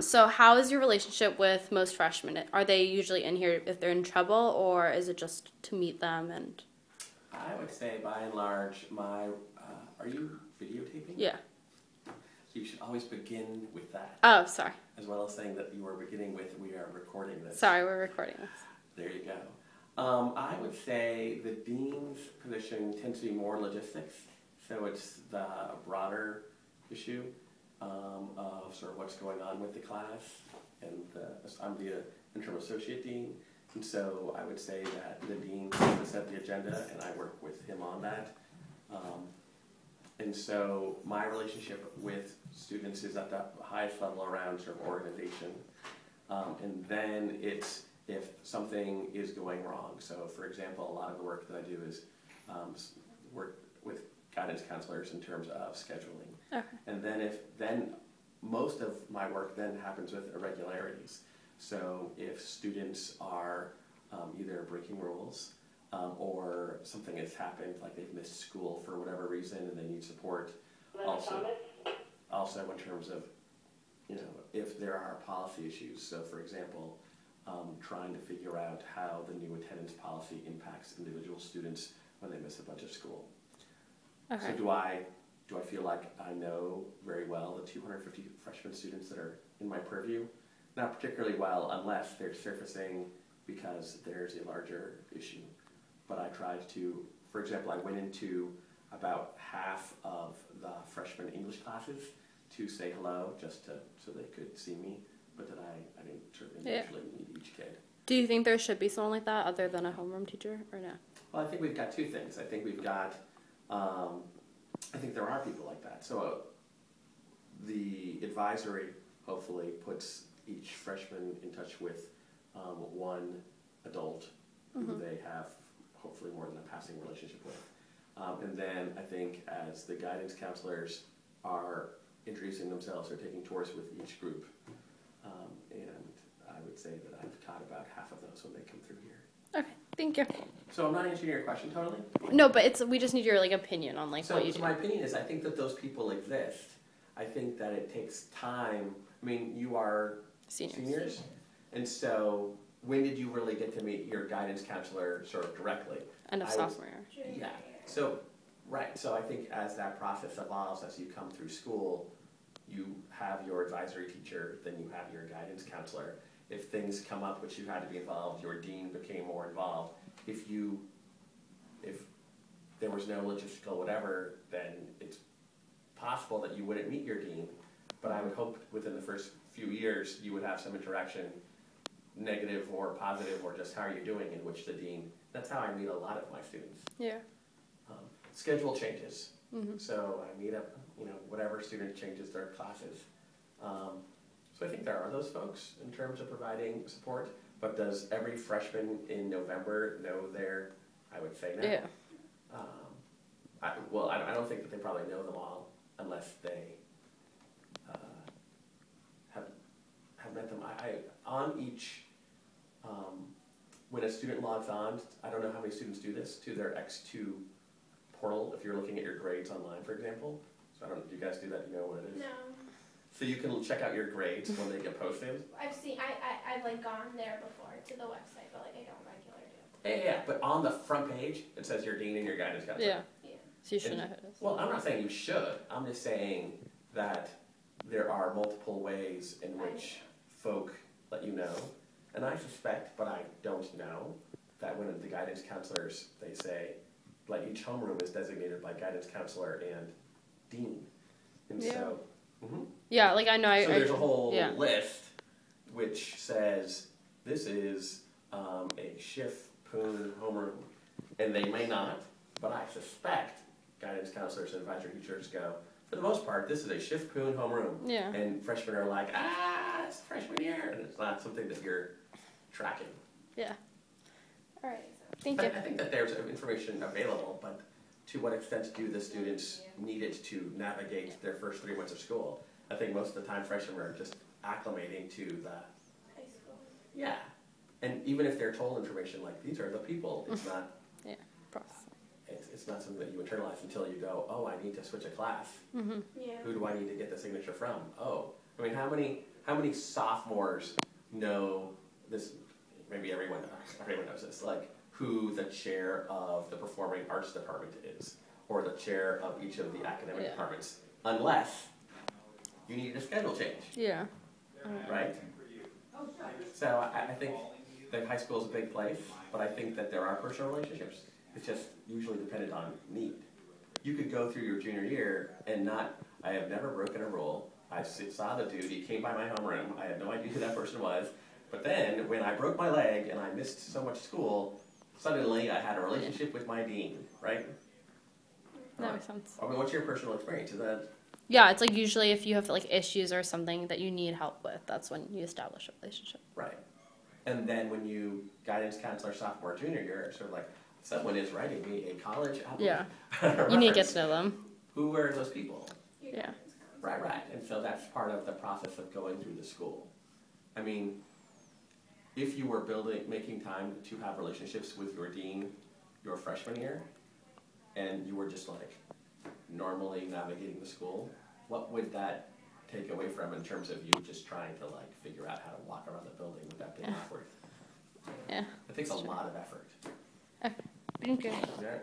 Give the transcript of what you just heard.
So how is your relationship with most freshmen? Are they usually in here if they're in trouble, or is it just to meet them and? I would say, by and large, are you videotaping? Yeah. You should always begin with that. Oh, sorry. As well as saying that you are beginning with, we are recording this. Sorry, we're recording this. There you go. I would say the dean's position tends to be more logistics, so it's the broader issue of sort of what's going on with the class, and I'm the interim associate dean, and so I would say that the dean tends to set the agenda, and I work with him on that. And so my relationship with students is at the highest level around sort of organization, and then it's if something is going wrong. So for example, a lot of the work that I do is work with guidance counselors in terms of scheduling. Okay. And then most of my work then happens with irregularities. So if students are either breaking rules or something has happened, like they've missed school for whatever reason and they need support. Also in terms of, if there are policy issues. So for example, trying to figure out how the new attendance policy impacts individual students when they miss a bunch of school. Okay. So do I feel like I know very well the 250 freshman students that are in my purview? Not particularly well, unless they're surfacing because there's a larger issue. But I tried to, for example, I went into about half of the freshman English classes to say hello, just so they could see me, but that I didn't sort of individually meet each kid. Do you think there should be someone like that other than a homeroom teacher, or no? Well, I think we've got two things. I think we've got, I think there are people like that. So the advisory hopefully puts each freshman in touch with one adult who they have hopefully more than a passing relationship with. And then I think as the guidance counselors are introducing themselves or taking tours with each group, and I would say that I've taught about half of those when they come through here. Okay, thank you. So I'm not answering your question totally? No, but we just need your opinion on what you do. So my opinion is I think that those people exist. I think that it takes time. I mean, you are seniors, and so when did you really get to meet your guidance counselor sort of directly? End of sophomore year. Yeah. So, right. So I think as that process evolves, as you come through school, you have your advisory teacher, then you have your guidance counselor. If things come up which you had to be involved, your dean became more involved. If there was no logistical whatever, then it's possible that you wouldn't meet your dean. But I would hope within the first few years you would have some interaction, negative or positive, or just how are you doing, in which the dean, that's how I meet a lot of my students. Yeah. Schedule changes. So I meet up, whatever student changes their classes. So I think there are those folks in terms of providing support, but does every freshman in November know their, I would say no. Yeah. I don't think that they probably know them all unless they have met them. On each, when a student logs on, I don't know how many students do this, to their X2 portal, if you're looking at your grades online, for example. So I don't know, do you guys do that? Do you know what it is? No. So you can check out your grades when they get posted? I've gone there before to the website, but I don't regularly do. Yeah, but on the front page, it says your dean and your guidance counselor. Yeah. Yeah. So you should know who it is. Well, I'm not saying you should. I'm just saying that there are multiple ways in which folk let you know. And I suspect, but I don't know, that when the guidance counselors, they say, like each homeroom is designated by guidance counselor and dean. And so, yeah, I know. So there's a whole list which says this is a Schiff Poon homeroom, and they may not, but I suspect guidance counselors and advisory teachers go, for the most part, this is a Schiff Poon homeroom. Yeah. And freshmen are like, it's freshman year, and it's not something that you're tracking. Yeah. All right. Thank you. I think that there's information available, but to what extent do the students need it to navigate their first 3 months of school? I think most of the time freshmen are just acclimating to the High school. Yeah. And even if they're told information like these are the people, it's not it's not something that you internalize until you go, oh, I need to switch a class. Yeah. Who do I need to get the signature from? Oh, I mean, how many How many sophomores know this? Maybe everyone knows this. Like who the chair of the performing arts department is, or the chair of each of the academic departments, unless you need a schedule change. Yeah. Right? So I think that high school is a big place, but I think that there are personal relationships. It's just usually dependent on need. You could go through your junior year and not, I have never broken a rule. I saw the dude, he came by my homeroom. I had no idea who that person was. But then when I broke my leg and I missed so much school, suddenly I had a relationship with my dean, right? That makes sense. I mean, what's your personal experience? Is that? Yeah, it's like usually if you have like issues or something that you need help with, that's when you establish a relationship. Right. And then when you guidance counselor sophomore, junior year, it's sort of like someone is writing me a college Yeah. reference. You need to get to know them. Who are those people? Yeah. Right. And so that's part of the process of going through the school. I mean, if you were making time to have relationships with your dean your freshman year, and you were just like normally navigating the school, what would that take away from in terms of you just trying to like figure out how to walk around the building without being awkward? Yeah. It takes a lot of effort. Okay. Thank you. All right.